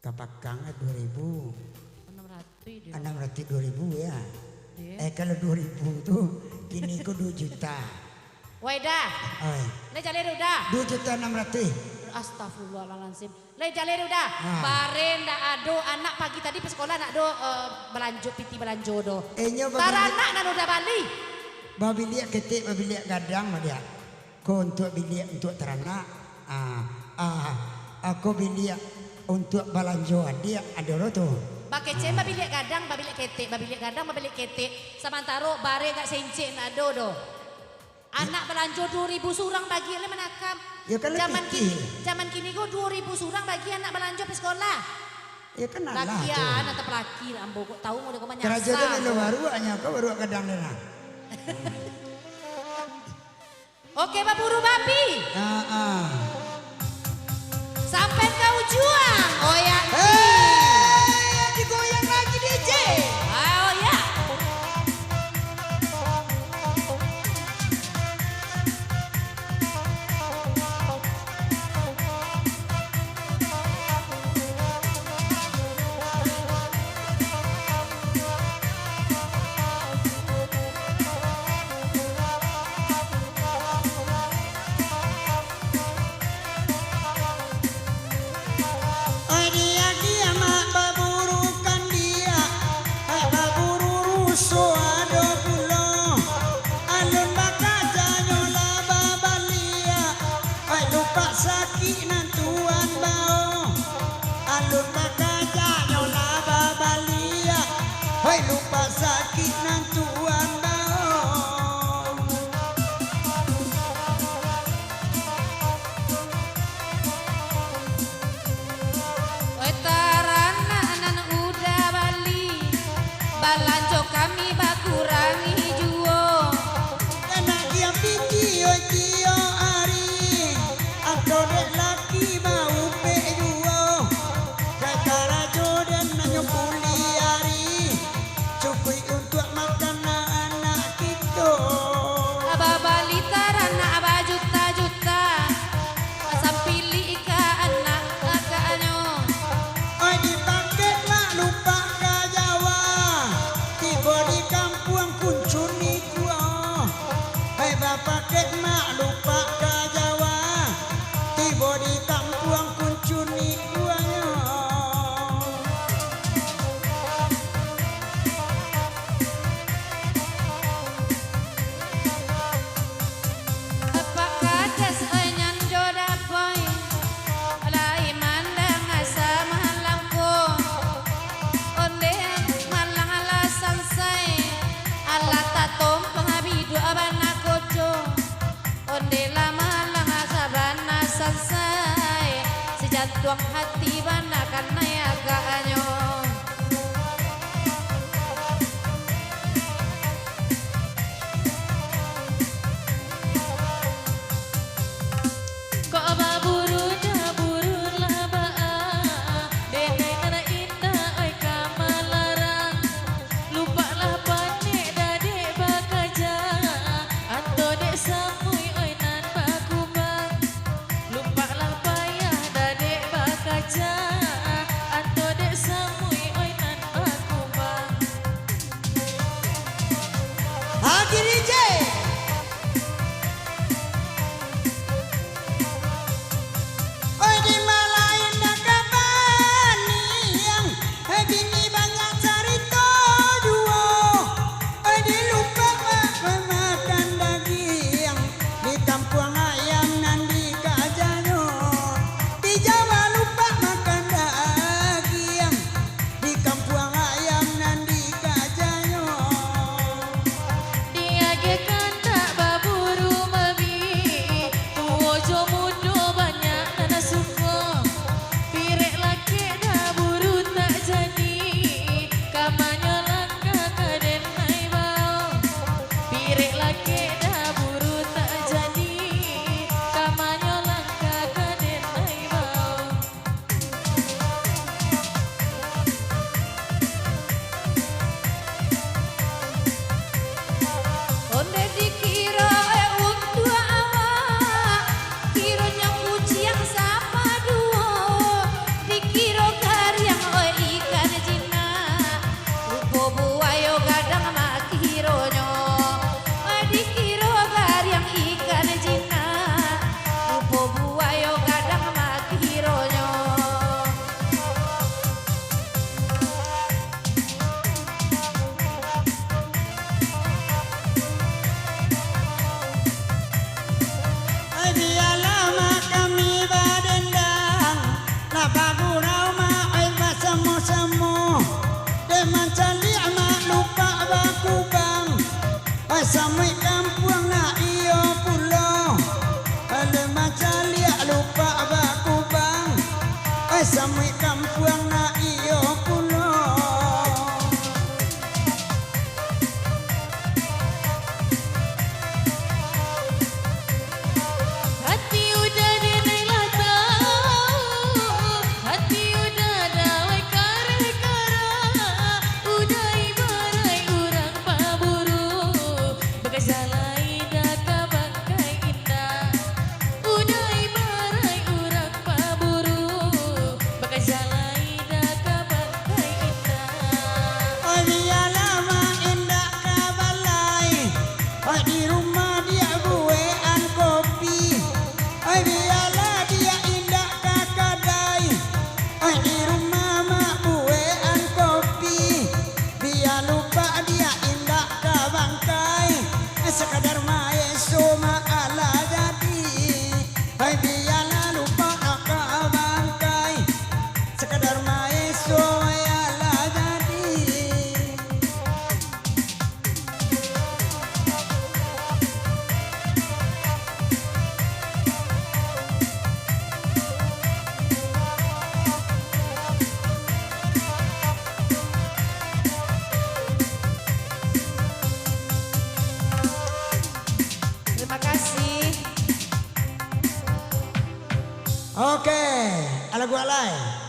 Kapakang 2000. 600 2000 ya. Kalau 2000 tuh kini ku 2 juta. Woi dah. Oi. Le jalir udah. 2 juta 600. Astagfirullahaladzim. Le jalir udah. Ah. Bare ndak ado anak pagi tadi pe sekolah nak do belanjo piti belanjo do. Nyo Taranak nan udah bali. babi liak ketik babi liak gadang mah dia. Ko untuk biliak untuk teranak. Aku biliak untuk belanjo dia ada tuh. Pakai cem babi liak gadang, babi liak ketik, babi liak gadang, babi liak ketik. Samantaro bare gak sencik nak do. Anak belanjo 2000 surang bagi le menakam. Ya kan Zaman kini go 2000 surang bagi anak belanjo pe sekolah. Ya kan lah. Lakian atau pelaki ambo kok tahu mau kau nyasar. Kerajaan lo baru hanya kau baru kadang dena. Oke baburu babi. Sampai kau juang. Oh ya. Digoyang lagi DJ. Oh ya. Dia mak baburukan dia. Baburu ruso ado pulo. Alun bakaja nyola babalia. Lupa sakit nantuan bao. Alun bakaja nyola babalia. Lupa sakit nantuan bao. Tarana nan udah bali. Balanjo kami bakurangi juo. Anak dia pikir cio ari. Atau dek laki mau pe juo. Kakara jodan nanyo puli ari. Cukui untuk makan anak kita. Aba bali tarana aba juta-juta. Asam pilih ika anak kakaknya. Oi di paket mak lupa ke Jawa. Tiba di kampung kuncuni gua. Hai bapak ket mak lupa ke Jawa. Tiba di kampung kuncuni gua. Apa kadas enyan joda boy. Lai mandang asa mahalangko. Onde malang alasan say. Ala tatom penghabidu abana koco. Onde la malang asa bana say. Sejantuang hati bana karena ya gaanyo. Kok baburu dah buru laba. Denai nana indah oi kamalarang. Lupa lah panik dade bakaja. Atau dek samui oi nan bakubang. Lupa lah payah dade bakaja. samui kampuang na iyo pulo. Hati udah dinilai tahu, hati udah dawai kare-kara, udah ibarai urang paburu, bagai salai daka bangkai indah, udah ibarai urang paburu, bagai salai daka bangkai indah. Oh dia lama indah kabalai, oh di rumah dia buean kopi. Oh biarlah dia indah kakadai, oh di rumah mak buean kopi. Biar lupa dia indah kabangkai, sekadar main suma ala jadi. Oh biarlah lupa kabangkai, sekadar main suma ala jadi. Terima kasih. Oke, ala gua alay.